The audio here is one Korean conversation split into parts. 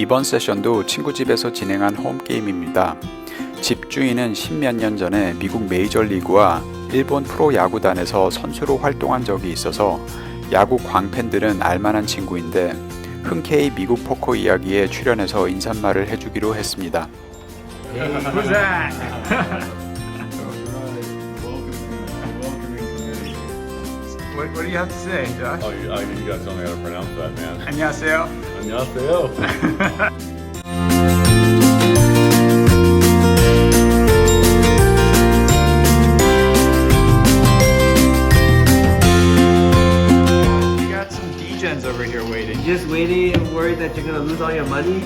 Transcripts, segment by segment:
이번 세션도 친구 집에서 진행한 홈게임입니다. 집주인은 십몇 년 전에 미국 메이저리그와 일본 프로야구단에서 선수로 활동한 적이 있어서 야구 광팬들은 알만한 친구인데 흔쾌히 미국 포커 이야기에 출연해서 인사말을 해주기로 했습니다. Who's that? What do you have to say, Josh? Oh, you gotta tell me how to pronounce that, man. 안녕하세요. 안녕하세요. You got some degens over here waiting. Just waiting and worried that you're gonna lose all your money?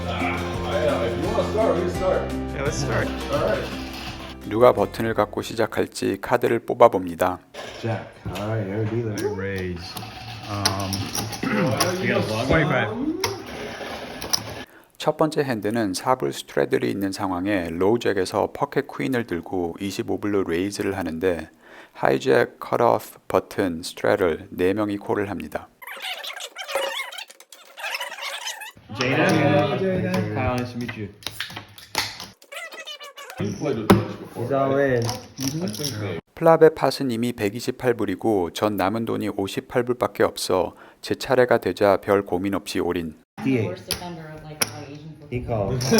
If you want to start, we can start. Yeah, let's start. All right. 누가 버튼을 갖고 시작할지 카드를 뽑아봅니다. Jack. Alright, you're a dealer. Raise. 25. 첫 번째 핸드는 4불 스트레들이 있는 상황에 로우 잭에서 퍼켓 퀸을 들고 25불로 레이즈를 하는데 하이잭, 컷오프, 버튼, 스트레들 4명이 콜을 합니다. Jada. Kyle, nice to meet you. He's all in. 플랍의 팟은 이미 128불이고 전 남은 돈이 58불밖에 없어 제 차례가 되자 별 고민 없이 올인. D8. Worst offender of like Asian football. He calls.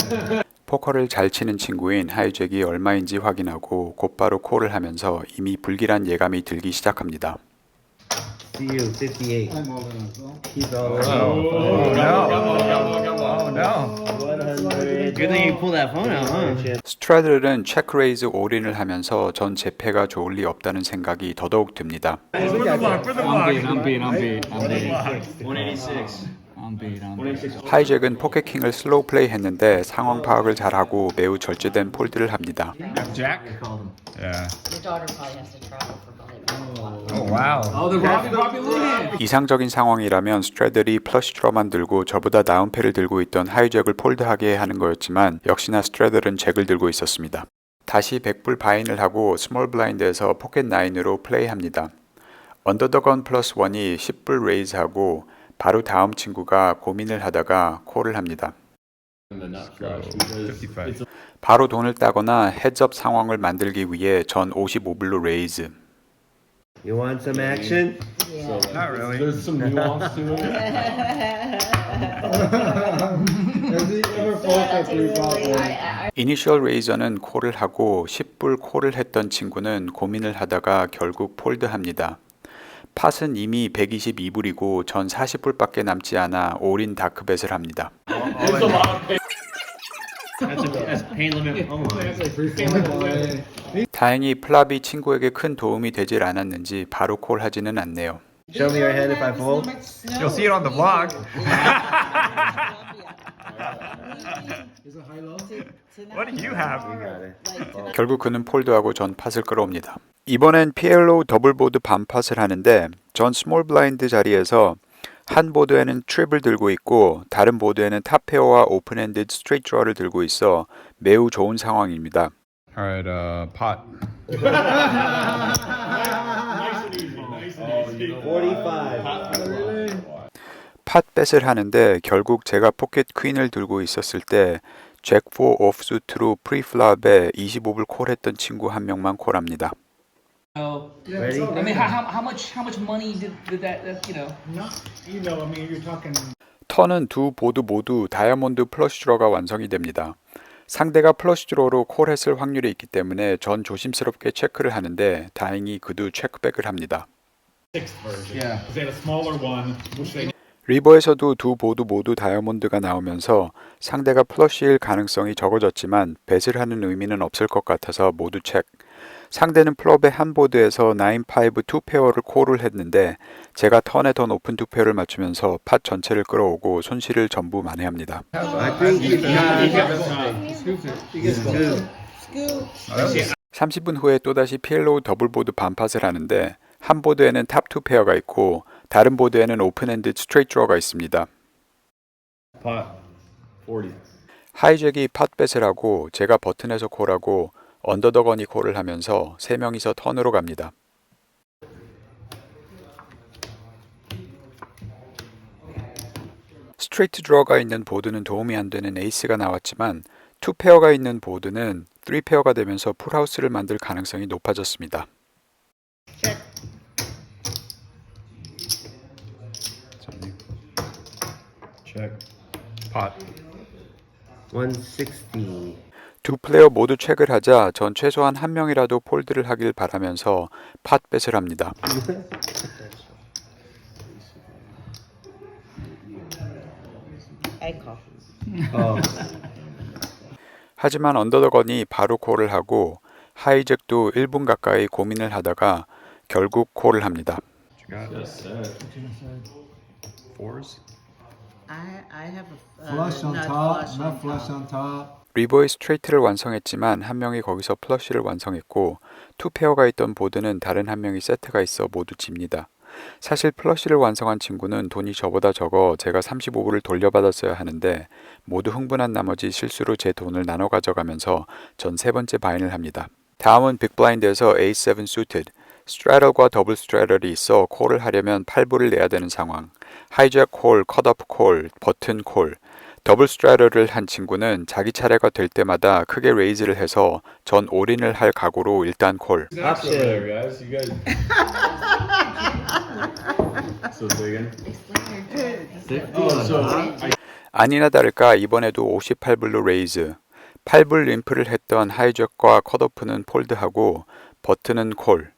포커를 잘 치는 친구인 하이잭이 얼마인지 확인하고 곧바로 콜을 하면서 이미 불길한 예감이 들기 시작합니다. See you, 58. He's all in. Oh no. 100. Good thing you pulled that phone out, huh? 스트래들은 체크 레이즈 올인을 하면서 전 재패가 좋을 리 없다는 생각이 더더욱 듭니다. For the block. I'm beat. 186. I'm beat. 하이잭은 포켓킹을 슬로우 플레이 했는데 상황 파악을 잘하고 매우 절제된 폴드를 합니다. Jack. Yeah. Your daughter probably has to travel for volleyball. Oh wow. 이상적인 상황이라면 스트래들이 플러시 드러만 들고 저보다 나은 패를 들고 있던 하이잭을 폴드하게 하는 거였지만 역시나 스트래들은 잭을 들고 있었습니다. 다시 100불 바인을 하고 스몰 블라인드에서 포켓 9으로 플레이합니다. 언더더건 플러스 1이 10불 레이즈하고 바로 다음 친구가 고민을 하다가 콜을 합니다. 55. 바로 돈을 따거나 헤즈업 상황을 만들기 위해 전 55불로 레이즈. You want some action? Not really. There's some nuance to it. 이니셜 레이저는 콜을 하고 10불 콜을 했던 친구는 고민을 하다가 결국 폴드합니다. 팟은 이미 122불이고 전 40불밖에 남지 않아 올인 다크벳을 합니다. That's pain limit. 다행히 플랍이 친구에게 큰 도움이 되질 않았는지 바로 콜하지는 않네요. Show me your hand if I fold. You'll see it on the vlog. What do you have? 결국 그는 폴드하고 전 팟을 끌어옵니다. 이번엔 PLO 더블보드 반팟을 하는데 전 스몰 블라인드 자리에서 한 보드에는 트립을 들고 있고 다른 보드에는 탑페어와 오픈핸드 스트레이트 드로를 들고 있어 매우 좋은 상황입니다. All right, pot. 45. 팟bet을 하는데 결국 제가 포켓 퀸을 들고 있었을 때 잭 4 오프수트로 프리플랍에 25불 콜했던 친구 한 명만 콜합니다. Oh, Ready? I mean, how much money did that 턴은 두 보드 모두 다이아몬드 플러시 드로가 완성이 됩니다. 상대가 플러시 드로로 콜했을 확률이 있기 때문에 전 조심스럽게 체크를 하는데 다행히 그도 체크백을 합니다. 리버에서도 두 보드 모두 다이아몬드가 나오면서 상대가 플러시일 가능성이 적어졌지만 벳을 하는 의미는 없을 것 같아서 모두 체크. 상대는 플럽의 한 보드에서 9-5 2페어를 콜을 했는데 제가 턴에 더 높은 2페어를 맞추면서 팟 전체를 끌어오고 손실을 전부 만회합니다. I think you got it. 30분 후에 또다시 PLO 더블보드 반팟을 하는데 한 보드에는 탑 2페어가 있고 다른 보드에는 오픈핸드 스트레이트 드로가 있습니다. Pot. 40. 하이잭이 팟bet을 하고 제가 버튼에서 콜하고 언더더건이 콜을 하면서 3명이서 턴으로 갑니다. 스트레이트 드로가 있는 보드는 도움이 안 되는 에이스가 나왔지만 2페어가 있는 보드는 3페어가 되면서 풀하우스를 만들 가능성이 높아졌습니다. Check. Pot. 160. 두 플레이어 모두 체크를 하자 전 최소한 한 명이라도 폴드를 하길 바라면서 팟뱃을 합니다. I call. Oh. 하지만 언더더건이 바로 콜을 하고 하이잭도 1분 가까이 고민을 하다가 결국 콜을 합니다. What you got? Yes, sir. Fours. I have a Flush on nut top, flush nut on flush top. on top. 리버의 스트레이트를 완성했지만 한 명이 거기서 플러시를 완성했고 2페어가 있던 보드는 다른 한 명이 세트가 있어 모두 집니다. 사실 플러시를 완성한 친구는 돈이 저보다 적어 제가 35불을 돌려받았어야 하는데 모두 흥분한 나머지 실수로 제 돈을 나눠 가져가면서 전 세 번째 바인을 합니다. 다음은 빅블라인드에서 A7 suited, 스트래들과 더블 스트래들이 있어 콜을 하려면 8불을 내야 되는 상황. 하이잭 콜, 컷오프 콜, 버튼 콜. 더블 스트래들을 한 친구는 자기 차례가 될 때마다 크게 레이즈를 해서 전 올인을 할 각오로 일단 콜. Over there, guys. You guys. So say again. 아니나 다를까 이번에도 58불로 레이즈. 8불 림프를 했던 하이잭과 컷오프는 폴드하고 버튼은 콜.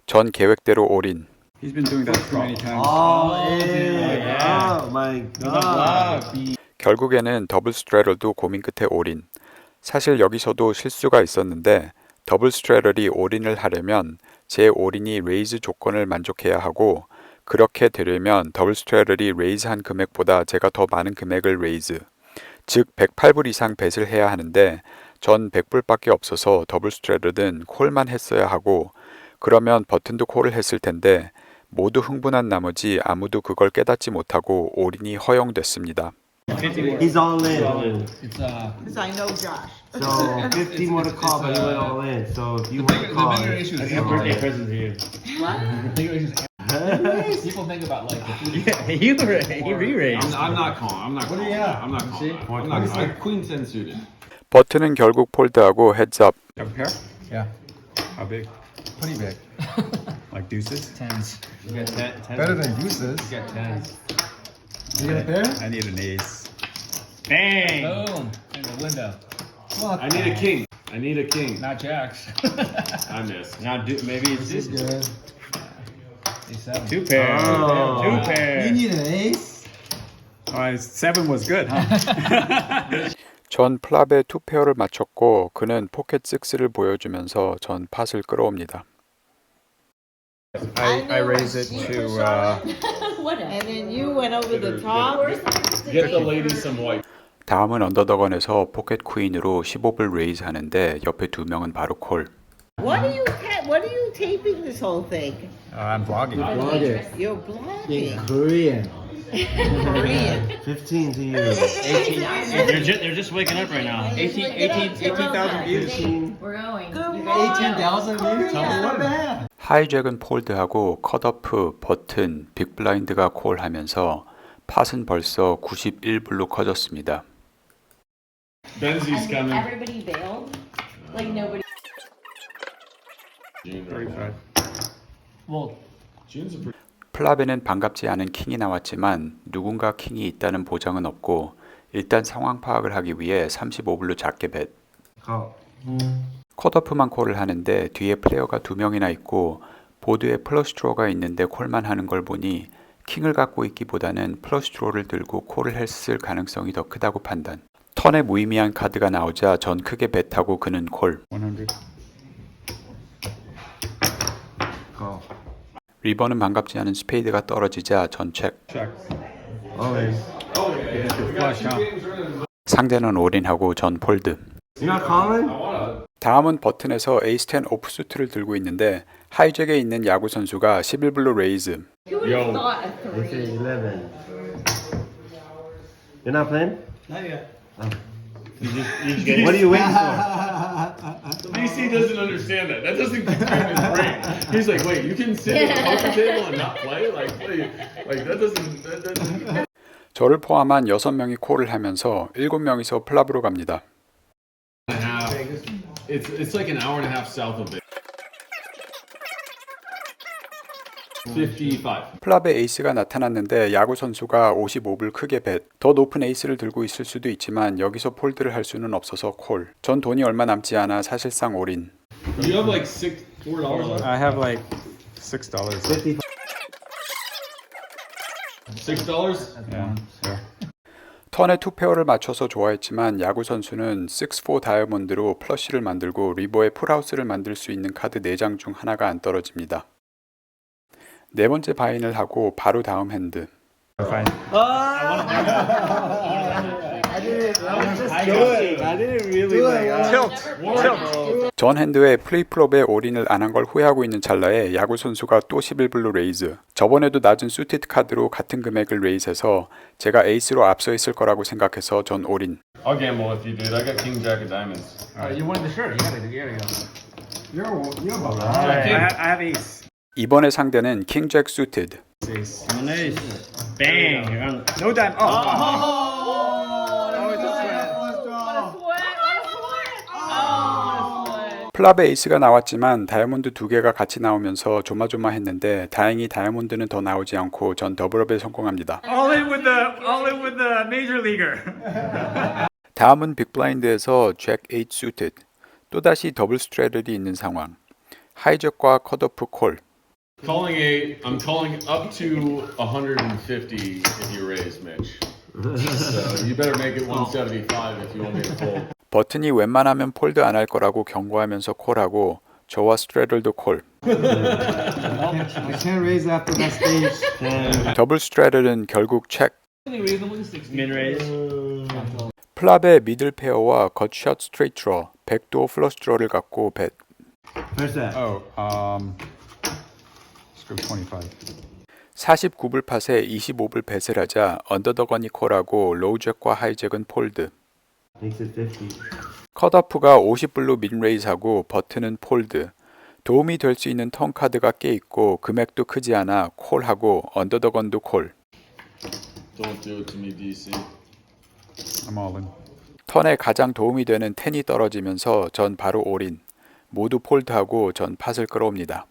전 계획대로 올인. He's been doing that too many times. Oh, yeah. Oh my god. 결국에는 더블 스트래럴도 고민 끝에 올인. 사실 여기서도 실수가 있었는데 더블 스트래럴이 올인을 하려면 제 올인이 레이즈 조건을 만족해야 하고 그렇게 되려면 더블 스트래럴이 레이즈한 금액보다 제가 더 많은 금액을 레이즈. 즉 108불 이상 벳을 해야 하는데 전 100불밖에 없어서 더블 스트래럴은 콜만 했어야 하고 그러면 버튼도 콜을 했을 텐데 모두 흥분한 나머지 아무도 그걸 깨닫지 못하고 올인이 허용됐습니다. He's all in. It's Because I know Josh. So 50 more to call, but he went all in. So if you want to the call, bigger issue is it's all in. present for you. The bigger issue is people think about like the you re-raised. I'm not calling. I'm not calling. I'm not calling. I'm not calling. Queen 10 suited. 버튼은 결국 폴드하고 헤드업. Have a pair? Yeah. How big? Pretty big. Like deuces? Tens. You got ten. Better than deuces. You got tens. You get a pair? I need an ace. Bang! Boom! In the window. What? I need a king. I need a king. Not jacks. I missed. Now maybe it's This is good. two pairs. Oh. Two You pairs. need an ace? Alright, 7 was good, huh? 전 플랍에 2페어를 맞췄고 그는 포켓 6를 보여주면서 전 팟을 끌어옵니다. I raise it to Whatever. And then you went over the top. Get the lady some white. 다음은 언더더건에서 포켓 퀸으로 15불 레이즈 하는데 옆에 두 명은 바로 콜. What are you taping this whole thing? I'm vlogging. You're blogging. Korean. Korean. 15 to you. They're just waking up right now. 18,000 views. We're going. 18,000 views? Not bad. 하이잭은 폴드하고 컷오프, 버튼, 빅블라인드가 콜하면서 팟은 벌써 91불로 커졌습니다. Benzi's coming. Everybody bailed. Like nobody. June. 35. Well, June's a pretty. 플랍에는 반갑지 않은 킹이 나왔지만 누군가 킹이 있다는 보장은 없고 일단 상황 파악을 하기 위해 35불로 작게 벳. Call. 컷오프만 콜을 하는데 뒤에 플레이어가 두 명이나 있고 보드에 플러시 드로가 있는데 콜만 하는 걸 보니 킹을 갖고 있기보다는 플러시 드로를 들고 콜을 했을 가능성이 더 크다고 판단. 턴에 무의미한 카드가 나오자 전 크게 벳하고 그는 콜. 100. Call. 리버는 반갑지 않은 스페이드가 떨어지자 전 체크. Check. All in. Get your flush, huh? 상대는 올인하고 전 폴드. You're not calling? 다음은 버튼에서 에이스10 오프수트를 들고 있는데 하이잭에 있는 야구 선수가 11불로 레이즈. Who would have thought a This three? is 11. You're not playing? Not yet. What are you waiting for? DC doesn't understand that. That doesn't compare his brain. He's like, wait, you can sit at the poker table and not play? Like that doesn't. 저를 포함한 6명이 콜을 하면서 7명이서 플랍으로 갑니다. It's like an hour and a half south of it. 55. 플랍에 에이스가 나타났는데 야구 선수가 55불 크게 벳. 더 높은 에이스를 들고 있을 수도 있지만 여기서 폴드를 할 수는 없어서 콜. 전 돈이 얼마 남지 않아 사실상 올인. You have like $4 I have like $6. $50. $6? Yeah. 턴에 투페어를 맞춰서 좋아했지만 야구 선수는 6-4 다이아몬드로 플러시를 만들고 리버에 풀하우스를 만들 수 있는 카드 4장 중 하나가 안 떨어집니다. 네 번째 바인을 하고 바로 다음 핸드. Fine. I didn't really like. 전 핸드에 플레이플롭에 올인을 안 한 걸 후회하고 있는 찰나에 야구 선수가 또 11불로 레이즈. 저번에도 낮은 수티드 카드로 같은 금액을 레이즈해서 제가 에이스로 앞서 있을 거라고 생각해서 전 올인. I'll gamble with you, dude. I got King Jack of Diamonds. You wanted the shirt. You gotta go. You're about I have ace. 이번의 상대는 킹잭 수티드. Ace. Bang. No dime. Oh. 플랍에 에이스가 나왔지만 다이아몬드 2개가 같이 나오면서 조마조마했는데 다행히 다이아몬드는 더 나오지 않고 전 더블업에 성공합니다. All in with the major leaguer. 다음은 빅블라인드에서 잭 8 suited. 또다시 더블 스트레들이 있는 상황. 하이잭과 컷오프 콜. Calling 8. I'm calling up to 150 if you raise, Mitch. So you better make it 175 if you want me to fold. 버튼이 웬만하면 폴드 안 할 거라고 경고하면서 콜하고 저와 스트레들도 콜. I can't raise after that stage. 더블 스트레들은 결국 체크. Min raise. 플랍의 미들 페어와 겉샷 스트레이트 드러, 백도어 플러스 드러를 갖고 벳. Where's that? Oh, let's go 25. 49불 팟에 25불 벳을 하자 언더더건이 콜하고 로우잭과 하이잭은 폴드. Makes it 50. 컷오프가 50불로 민레이즈하고 버튼은 폴드. 도움이 될 수 있는 턴 카드가 꽤 있고 금액도 크지 않아 콜하고 언더더건도 콜. Don't do it to me, DC. I'm all in. 턴에 가장 도움이 되는 10이 떨어지면서 전 바로 올인. 모두 폴드하고 전 팟을 끌어옵니다.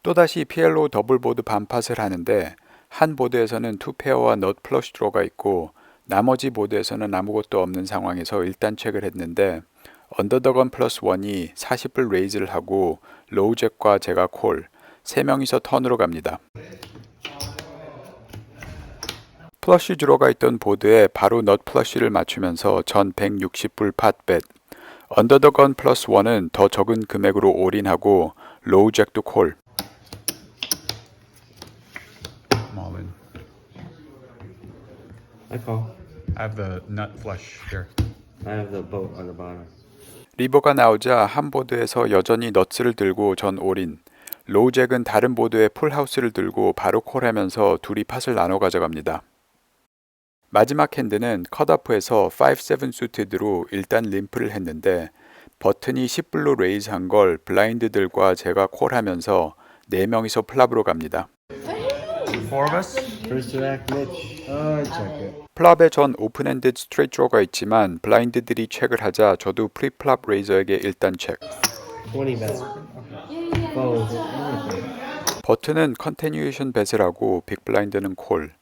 또다시 PLO 더블보드 반팟을 하는데 한 보드에서는 투페어와 넛 플러시 드로가 있고 나머지 보드에서는 아무것도 없는 상황에서 일단 체크를 했는데 언더더건 플러스 1이 40불 레이즈를 하고 로우잭과 제가 콜 3명이서 턴으로 갑니다. 플러시 드로가 있던 보드에 바로 넛 플러시를 맞추면서 전 160불 팟벳. 언더더건 플러스 1은 더 적은 금액으로 올인하고 로우잭도 콜. I'm all in. I call. I have the nut flush here. I have the boat on the bottom. 리버가 나오자 한 보드에서 여전히 넛스를 들고 전 올인. 로우잭은 다른 보드에 풀하우스를 들고 바로 콜하면서 둘이 팟을 나눠 가져갑니다. 마지막 핸드는 컷오프에서 5-7 수티드로 일단 림프를 했는데 버튼이 10불로 레이즈한 걸 블라인드들과 제가 콜하면서 4명이서 플랍으로 갑니다. Four of us? First to act, Mitch. Check it. 플랍에 전 오픈핸드 스트레이트 드로가 있지만 블라인드들이 체크를 하자 저도 프리플랍 레이저에게 일단 체크. 20 bet. Fold. 버튼은 컨티뉴에이션 벳을 하고 빅블라인드는 콜.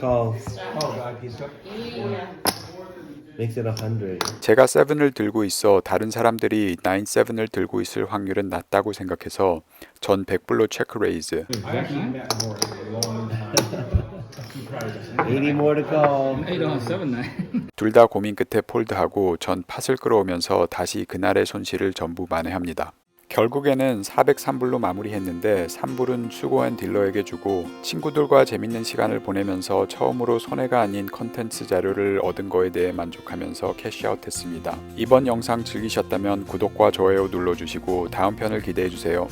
Call. Makes it 100. 제가 7을 들고 있어 다른 사람들이 9-7을 들고 있을 확률은 낮다고 생각해서 전 100불로 체크 레이즈. 80 more to call. Hey, don't have 7-9. 둘 다 고민 끝에 폴드하고 전 팟을 끌어오면서 다시 그날의 손실을 전부 만회합니다. 결국에는 403불로 마무리했는데 3불은 수고한 딜러에게 주고 친구들과 재밌는 시간을 보내면서 처음으로 손해가 아닌 컨텐츠 자료를 얻은 거에 대해 만족하면서 캐시아웃했습니다. 이번 영상 즐기셨다면 구독과 좋아요 눌러주시고 다음 편을 기대해주세요.